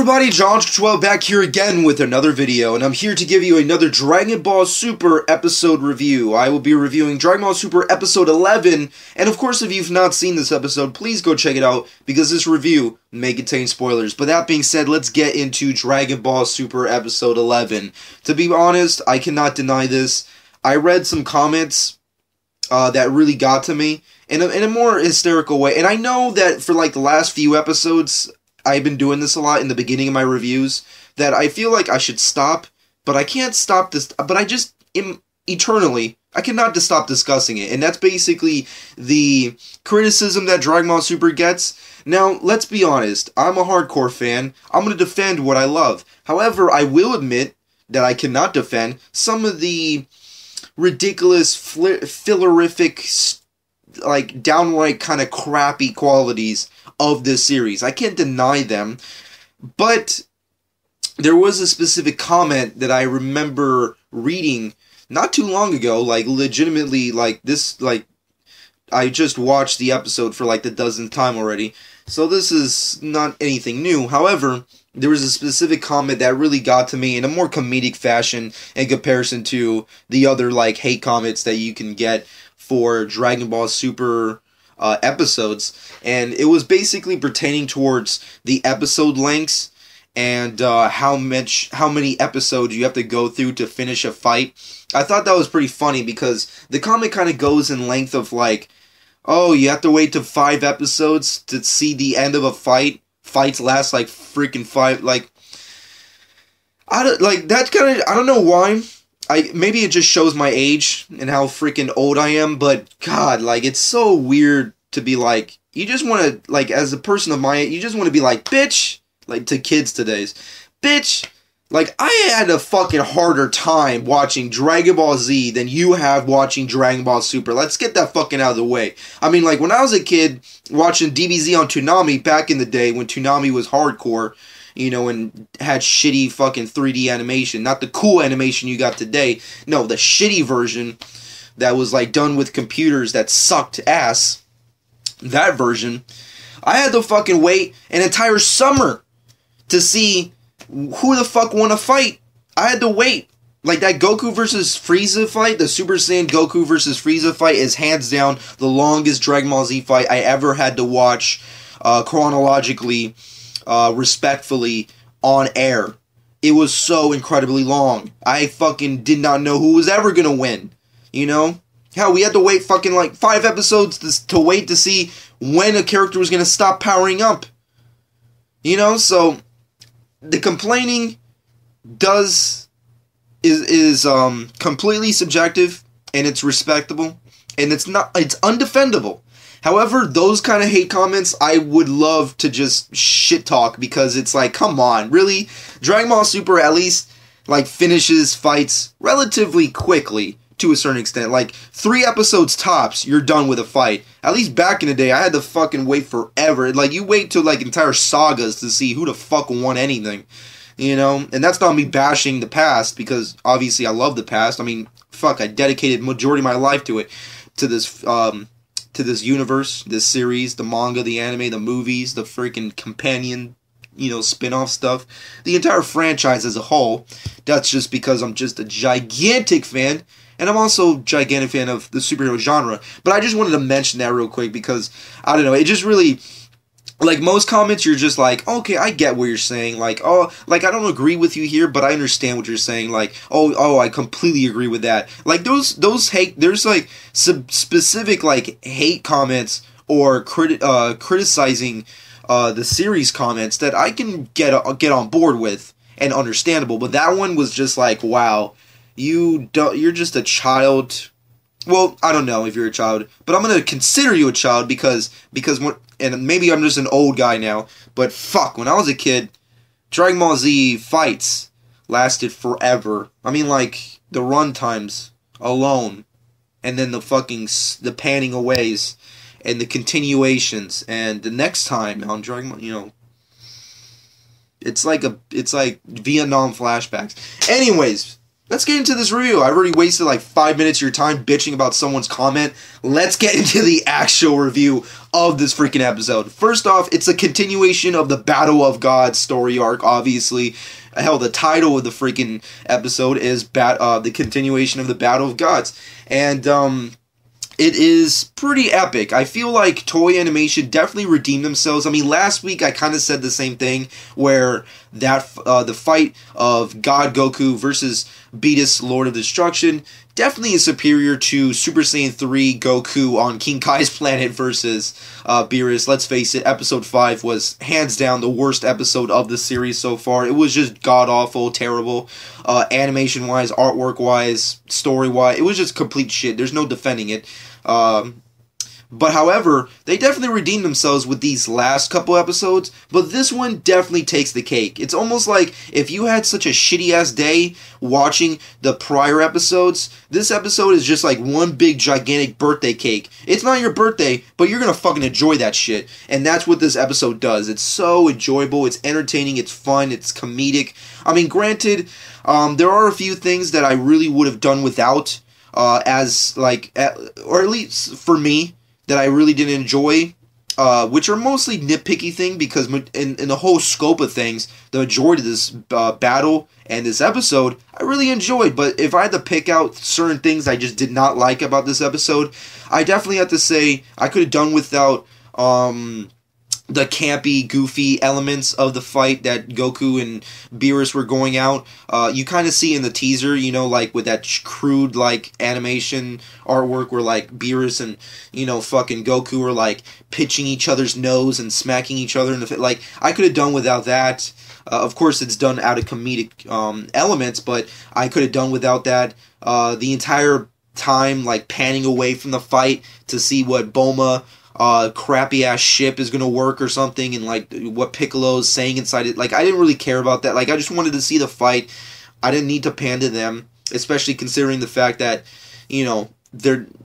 everybody, John12 back here again with another video, and I'm here to give you another Dragon Ball Super episode review. I will be reviewing Dragon Ball Super episode 11, and of course if you've not seen this episode, please go check it out, because this review may contain spoilers. But that being said, let's get into Dragon Ball Super episode 11. To be honest, I cannot deny this. I read some comments that really got to me in a more hysterical way, and I know that for like the last few episodes, I've been doing this a lot in the beginning of my reviews, that I feel like I should stop, but I can't stop this, but I just am eternally, I cannot stop discussing it, and that's basically the criticism that Dragon Ball Super gets. Now, let's be honest, I'm a hardcore fan, I'm going to defend what I love. However, I will admit that I cannot defend some of the ridiculous, fillerific, like, downright kind of crappy qualities of this series. I can't deny them, but there was a specific comment that I remember reading not too long ago, like, legitimately, like, this, like, I just watched the episode for, like, the dozenth time already, so this is not anything new. However, there was a specific comment that really got to me in a more comedic fashion in comparison to the other, like, hate comments that you can get for Dragon Ball Super episodes, and it was basically pertaining towards the episode lengths and how many episodes you have to go through to finish a fight. I thought that was pretty funny because the comment kind of goes in length of like, oh, you have to wait to 5 episodes to see the end of a fight. Fights last like freaking 5, like, I don't know why. Maybe it just shows my age and how freaking old I am, but God, like, it's so weird to be like, you just want to, like, as a person of my age, you just want to be like, bitch, like, to kids today's, bitch, like, I had a fucking harder time watching Dragon Ball Z than you have watching Dragon Ball Super. Let's get that fucking out of the way. I mean, like, when I was a kid watching DBZ on Toonami back in the day when Toonami was hardcore, you know, and had shitty fucking 3D animation. Not the cool animation you got today. No, the shitty version that was, like, done with computers that sucked ass. That version. I had to fucking wait an entire summer to see who the fuck won a fight. I had to wait. Like, that Goku versus Frieza fight, the Super Saiyan Goku versus Frieza fight is hands down the longest Dragon Ball Z fight I ever had to watch chronologically, respectfully, on air. It was so incredibly long. I fucking did not know who was ever gonna win, you know? Hell, we had to wait fucking like 5 episodes to wait to see when a character was gonna stop powering up. You know, so the complaining is completely subjective, and it's respectable, and it's undefendable. However, those kind of hate comments, I would love to just shit talk, because it's like, come on, really? Dragon Ball Super at least, like, finishes fights relatively quickly, to a certain extent. Like, 3 episodes tops, you're done with a fight. At least back in the day, I had to fucking wait forever. Like, you wait till, like, entire sagas to see who the fuck won anything. You know? And that's not me bashing the past, because obviously I love the past. I mean, fuck, I dedicated majority of my life to it. To this universe, this series, the manga, the anime, the movies, the freaking companion, you know, spin-off stuff. The entire franchise as a whole. That's just because I'm just a gigantic fan. And I'm also a gigantic fan of the superhero genre. But I just wanted to mention that real quick because, I don't know, it just really, like, most comments you're just like, okay, I get what you're saying. Like, oh, like, I don't agree with you here, but I understand what you're saying. Like, oh, I completely agree with that. Like, those hate, there's, like, specific, like, hate comments or criticizing the series comments that I can get on board with and understandable. But that one was just like, wow. You're just a child. Well, I don't know if you're a child, but I'm gonna consider you a child because when, and maybe I'm just an old guy now, but fuck, when I was a kid, Dragon Ball Z fights lasted forever. I mean, like, the run times alone, and then the panning aways, and the continuations, and the next time on Dragon Ball, you know, it's like Vietnam flashbacks. Anyways, let's get into this review. I already wasted like 5 minutes of your time bitching about someone's comment. Let's get into the actual review of this freaking episode. First off, it's a continuation of the Battle of Gods story arc, obviously. Hell, the title of the freaking episode is the continuation of the Battle of Gods. And, it is pretty epic. I feel like Toei Animation definitely redeemed themselves. I mean, last week I kind of said the same thing, where that the fight of God Goku versus Beerus, Lord of Destruction, definitely is superior to Super Saiyan 3 Goku on King Kai's planet versus Beerus. Let's face it, episode 5 was hands down the worst episode of the series so far. It was just god-awful, terrible, animation-wise, artwork-wise, story-wise. It was just complete shit. There's no defending it. But however, they definitely redeemed themselves with these last couple episodes, but this one definitely takes the cake. It's almost like if you had such a shitty-ass day watching the prior episodes, this episode is just like one big gigantic birthday cake. It's not your birthday, but you're gonna fucking enjoy that shit. And that's what this episode does. It's so enjoyable, it's entertaining, it's fun, it's comedic. I mean, granted, there are a few things that I really would have done without, or at least for me, that I really didn't enjoy, which are mostly nitpicky thing, because in the whole scope of things, the majority of this battle and this episode, I really enjoyed. But if I had to pick out certain things I just did not like about this episode, I definitely have to say I could have done without the campy, goofy elements of the fight that Goku and Beerus were going out. You kind of see in the teaser, you know, like with that crude, like, animation artwork where, like, Beerus and, you know, fucking Goku are, like, pitching each other's nose and smacking each other in the face. Like, I could have done without that. Of course, it's done out of comedic elements, but I could have done without that. The entire time, like, panning away from the fight to see what Bulma crappy ass ship is gonna work or something, and like what Piccolo's saying inside it. Like, I didn't really care about that. Like, I just wanted to see the fight. I didn't need to pan to them, especially considering the fact that, you know,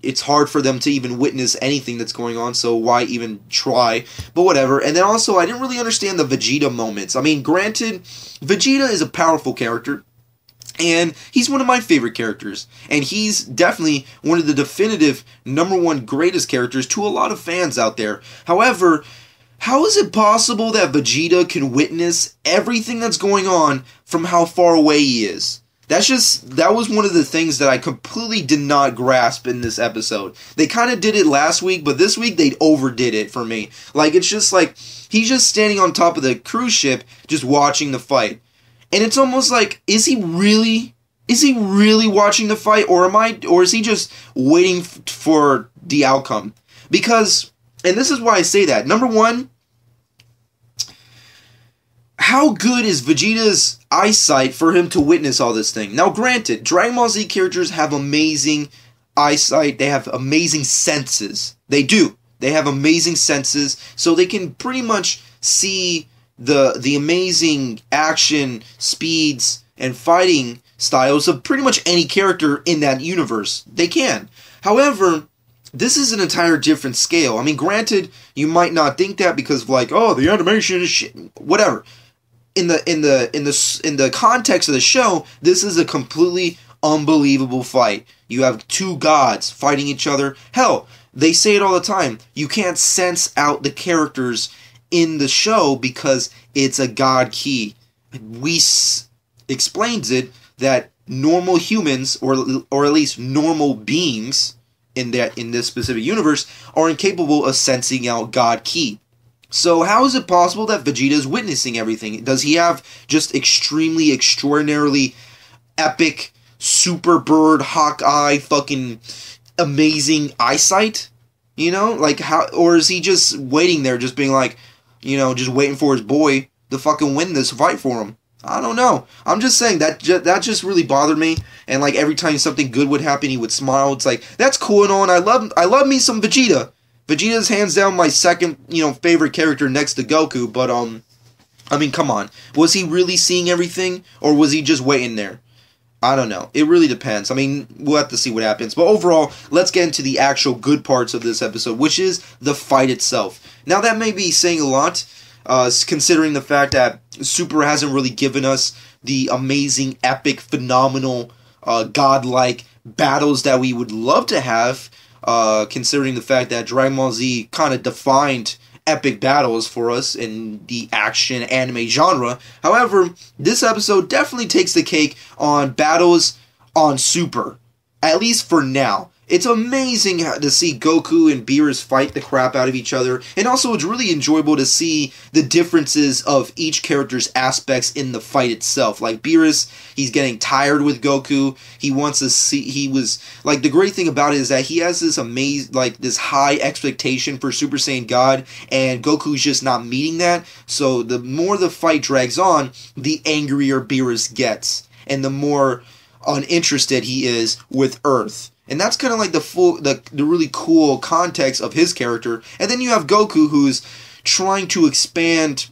it's hard for them to even witness anything that's going on, so why even try? But whatever. And then also, I didn't really understand the Vegeta moments. I mean, granted, Vegeta is a powerful character, and he's one of my favorite characters. And he's definitely one of the definitive #1 greatest characters to a lot of fans out there. However, how is it possible that Vegeta can witness everything that's going on from how far away he is? That was one of the things that I completely did not grasp in this episode. They kind of did it last week, but this week they overdid it for me. Like, it's just like, he's just standing on top of the cruise ship, just watching the fight. And it's almost like, is he really watching the fight, or is he just waiting for the outcome? Because, and this is why I say that, #1, how good is Vegeta's eyesight for him to witness all this thing? Now, granted, Dragon Ball Z characters have amazing eyesight, they have amazing senses. They do. They have amazing senses, so they can pretty much see the amazing action, speeds, and fighting styles of pretty much any character in that universe. They can. However, this is an entire different scale. I mean, granted, you might not think that because of like, oh, the animation is shit, whatever. In the context of the show, this is a completely unbelievable fight. You have two gods fighting each other. Hell, they say it all the time. You can't sense out the characters in the show because it's a god key. Whis explains it that normal humans, or at least normal beings in this specific universe, are incapable of sensing out god key. So how is it possible that Vegeta is witnessing everything? Does he have just extremely, extraordinarily epic, super bird, Hawkeye, fucking amazing eyesight? You know, like how, or is he just waiting there, just being like, you know, just waiting for his boy to fucking win this fight for him? I don't know. I'm just saying that just really bothered me. And like every time something good would happen, he would smile. It's like, that's cool and all. And I love me some Vegeta. Vegeta's hands down my second, you know, favorite character next to Goku. But I mean, come on. Was he really seeing everything, or was he just waiting there? I don't know. It really depends. I mean, we'll have to see what happens. But overall, let's get into the actual good parts of this episode, which is the fight itself. Now, that may be saying a lot, considering the fact that Super hasn't really given us the amazing, epic, phenomenal godlike battles that we would love to have, considering the fact that Dragon Ball Z kind of defined epic battles for us in the action anime genre. However, this episode definitely takes the cake on battles on Super, at least for now. It's amazing to see Goku and Beerus fight the crap out of each other, and also it's really enjoyable to see the differences of each character's aspects in the fight itself. Like Beerus, he's getting tired with Goku. He wants to see, the great thing about it is that he has this this high expectation for Super Saiyan God, and Goku's just not meeting that. So the more the fight drags on, the angrier Beerus gets, and the more uninterested he is with Earth. And that's kind of like the really cool context of his character. And then you have Goku, who's trying to expand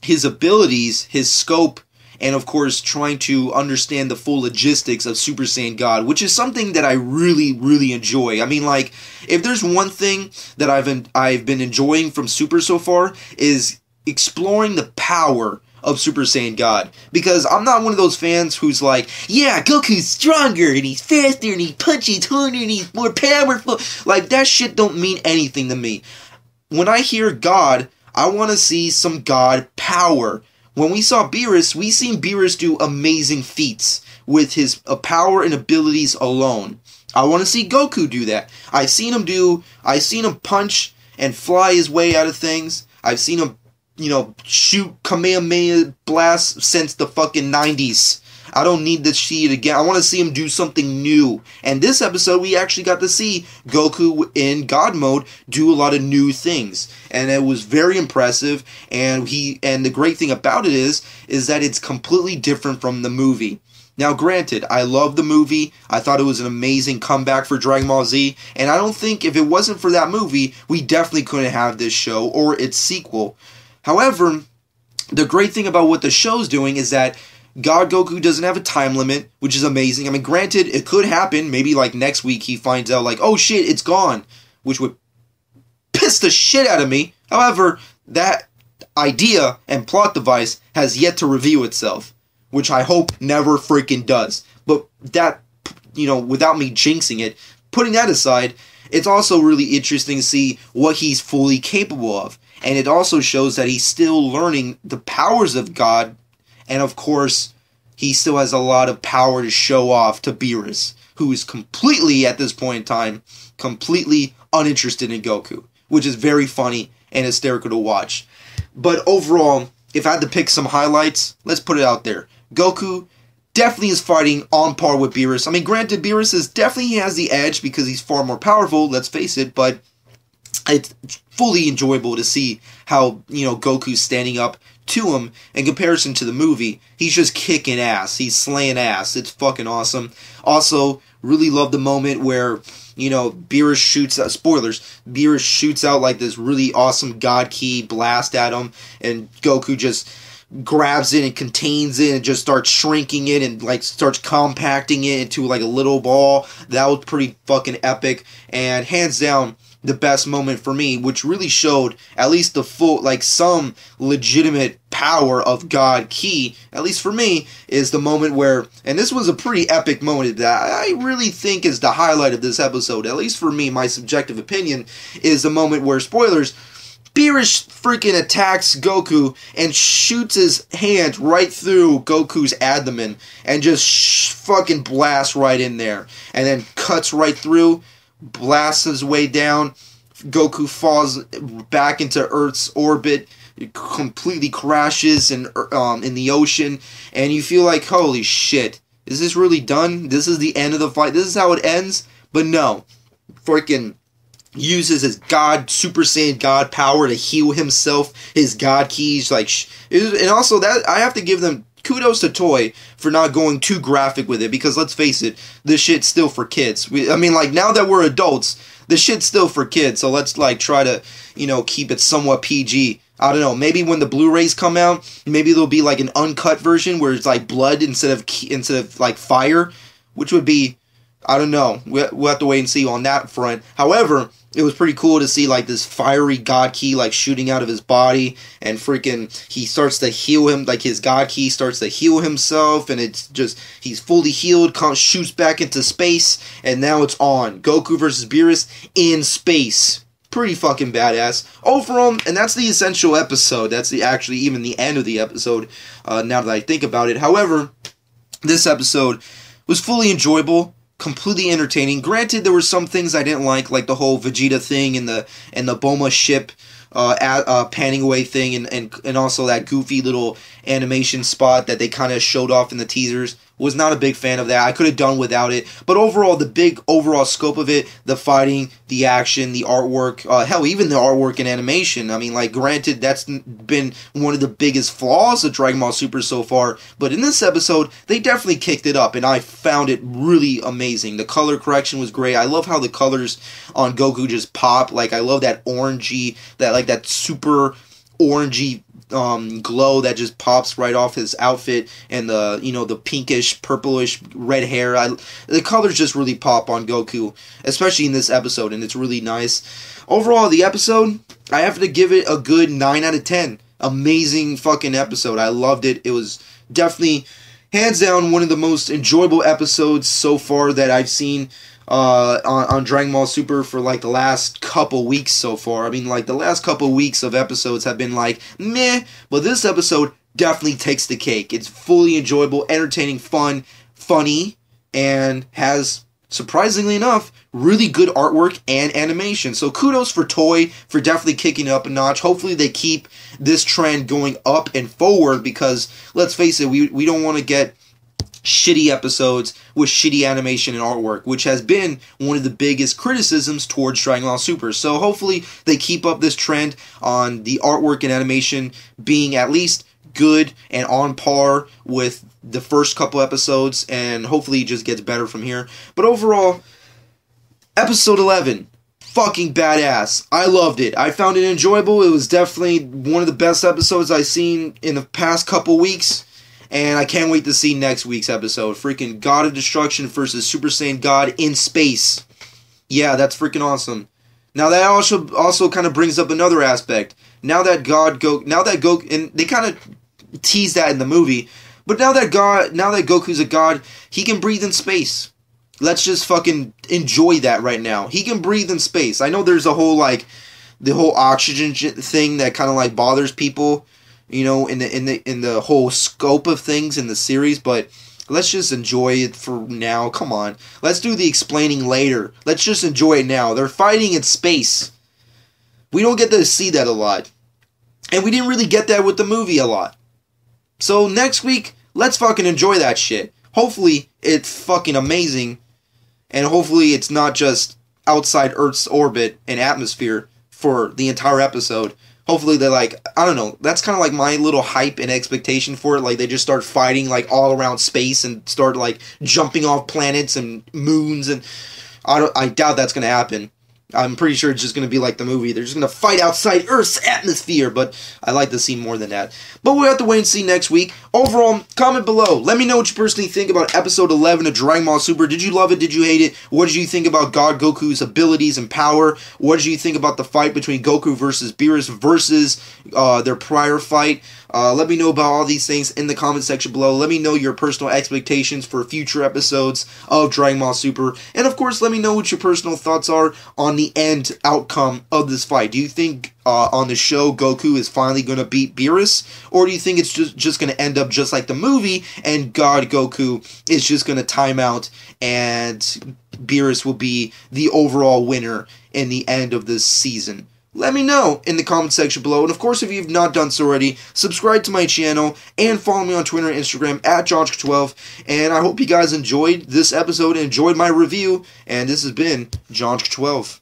his abilities, his scope, and of course trying to understand the full logistics of Super Saiyan God, which is something that I really, really enjoy. I mean, like, if there's one thing that I've been enjoying from Super so far, is exploring the power of Super Saiyan God, because I'm not one of those fans who's like, yeah, Goku's stronger and he's faster and he punches harder and he's more powerful. Like, that shit don't mean anything to me. When I hear God, I want to see some God power. When we saw Beerus, we seen Beerus do amazing feats with his power and abilities alone. I want to see Goku do that. I've seen him punch and fly his way out of things. I've seen him shoot Kamehameha blasts since the fucking 90s. I don't need to see it again. I want to see him do something new. And this episode, we actually got to see Goku in God mode do a lot of new things. And it was very impressive. And the great thing about it is that it's completely different from the movie. Now, granted, I love the movie. I thought it was an amazing comeback for Dragon Ball Z. And I don't think if it wasn't for that movie, we definitely couldn't have this show or its sequel. However, the great thing about what the show's doing is that God Goku doesn't have a time limit, which is amazing. I mean, granted, it could happen. Maybe, like, next week he finds out, like, oh shit, it's gone, which would piss the shit out of me. However, that idea and plot device has yet to reveal itself, which I hope never freaking does. But that, without me jinxing it, putting that aside, it's also really interesting to see what he's fully capable of. And it also shows that he's still learning the powers of God. And of course, he still has a lot of power to show off to Beerus, who is completely, at this point in time, completely uninterested in Goku, which is very funny and hysterical to watch. But overall, if I had to pick some highlights, let's put it out there. Goku definitely is fighting on par with Beerus. I mean, granted, Beerus definitely has the edge because he's far more powerful, let's face it, but it's fully enjoyable to see how, Goku's standing up to him in comparison to the movie. He's just kicking ass. He's slaying ass. It's fucking awesome. Also, really love the moment where, Beerus shoots out, spoilers, Beerus shoots out like this really awesome God Ki blast at him, and Goku just grabs it and contains it and just starts shrinking it and like starts compacting it into like a little ball. That was pretty fucking epic, and hands down the best moment for me, which really showed at least the full, like, some legitimate power of God Ki, at least for me, is the moment where, and this was a pretty epic moment that I really think is the highlight of this episode, at least for me, my subjective opinion, is the moment where, spoilers, Beerus freaking attacks Goku and shoots his hand right through Goku's abdomen and just fucking blasts right in there, and then cuts right through, blasts his way down. Goku falls back into Earth's orbit, it completely crashes in the ocean, and you feel like, holy shit, is this really done? This is the end of the fight? This is how it ends? But no, freaking uses his God, Super Saiyan God power to heal himself, his God Keys, and also that, I have to give them kudos to Toei for not going too graphic with it, because let's face it, this shit's still for kids. Now that we're adults, this shit's still for kids, so let's try to, keep it somewhat PG. I don't know, maybe when the Blu-rays come out, maybe there'll be an uncut version where it's blood instead of fire, which would be I don't know. We'll have to wait and see on that front. However, it was pretty cool to see like this fiery God Ki like shooting out of his body, and freaking he starts to heal him, like his God Ki starts to heal himself, and it's just he's fully healed, shoots back into space, and now it's on. Goku versus Beerus in space. Pretty fucking badass. Overall, and that's the essential episode. That's actually even the end of the episode, now that I think about it. However, this episode was fully enjoyable, completely entertaining. Granted, there were some things I didn't like the whole Vegeta thing and the Bulma ship panning away thing, and also that goofy little animation spot that they kind of showed off in the teasers. Was not a big fan of that. I could have done without it. But overall, the big overall scope of it, the fighting, the action, the artwork, hell, even the artwork and animation. I mean, like, granted, that's been one of the biggest flaws of Dragon Ball Super so far. But in this episode, they definitely kicked it up, and I found it really amazing. The color correction was great. I love how the colors on Goku just pop. Like, I love that orangey, that super orangey glow that just pops right off his outfit, and the pinkish, purplish, red hair. The colors just really pop on Goku, especially in this episode, and it's really nice. Overall, the episode, I have to give it a good 9 out of 10. Amazing fucking episode. I loved it. It was definitely, hands down, one of the most enjoyable episodes so far that I've seen on Dragon Ball Super for like the last couple weeks so far. I mean, like the last couple weeks of episodes have been like meh, but this episode definitely takes the cake. It's fully enjoyable, entertaining, fun, funny, and has, surprisingly enough, really good artwork and animation. So kudos for Toei for definitely kicking it up a notch. Hopefully they keep this trend going up and forward, because let's face it, we don't want to get shitty episodes with shitty animation and artwork, which has been one of the biggest criticisms towards Dragon Ball Super. So hopefully they keep up this trend on the artwork and animation being at least good and on par with the first couple episodes, and hopefully it just gets better from here. But overall, episode 11, fucking badass. I loved it. I found it enjoyable. It was definitely one of the best episodes I've seen in the past couple weeks. And I can't wait to see next week's episode. Freaking God of Destruction versus Super Saiyan God in space. Yeah, that's freaking awesome. Now that also kind of brings up another aspect. Now that Goku, and they kind of tease that in the movie, but now that Goku's a god, he can breathe in space. Let's just fucking enjoy that right now. He can breathe in space. I know there's a whole the whole oxygen thing that kind of bothers people, in the whole scope of things in the series, but let's just enjoy it for now. Come on. Let's do the explaining later. Let's just enjoy it now. They're fighting in space. We don't get to see that a lot. And we didn't really get that with the movie a lot. So next week, let's fucking enjoy that shit. Hopefully, it's fucking amazing. And hopefully, it's not just outside Earth's orbit and atmosphere for the entire episode. Hopefully they're I don't know, that's kind of my little hype and expectation for it. They just start fighting all around space and start jumping off planets and moons, and I doubt that's going to happen. I'm pretty sure it's just going to be like the movie. They're just going to fight outside Earth's atmosphere, but I like to see more than that. But we'll have to wait and see next week. Overall, comment below. Let me know what you personally think about episode 11 of Dragon Ball Super. Did you love it? Did you hate it? What did you think about God Goku's abilities and power? What did you think about the fight between Goku versus Beerus versus their prior fight? Let me know about all these things in the comment section below. Let me know your personal expectations for future episodes of Dragon Ball Super. And of course, let me know what your personal thoughts are on the end outcome of this fight. Do you think on the show Goku is finally going to beat Beerus? Or do you think it's just going to end up just like the movie and God Goku is just going to time out and Beerus will be the overall winner in the end of this season? Let me know in the comment section below. And of course, if you've not done so already, subscribe to my channel and follow me on Twitter and Instagram at JohnSk12. And I hope you guys enjoyed this episode and enjoyed my review. And this has been JohnSk12.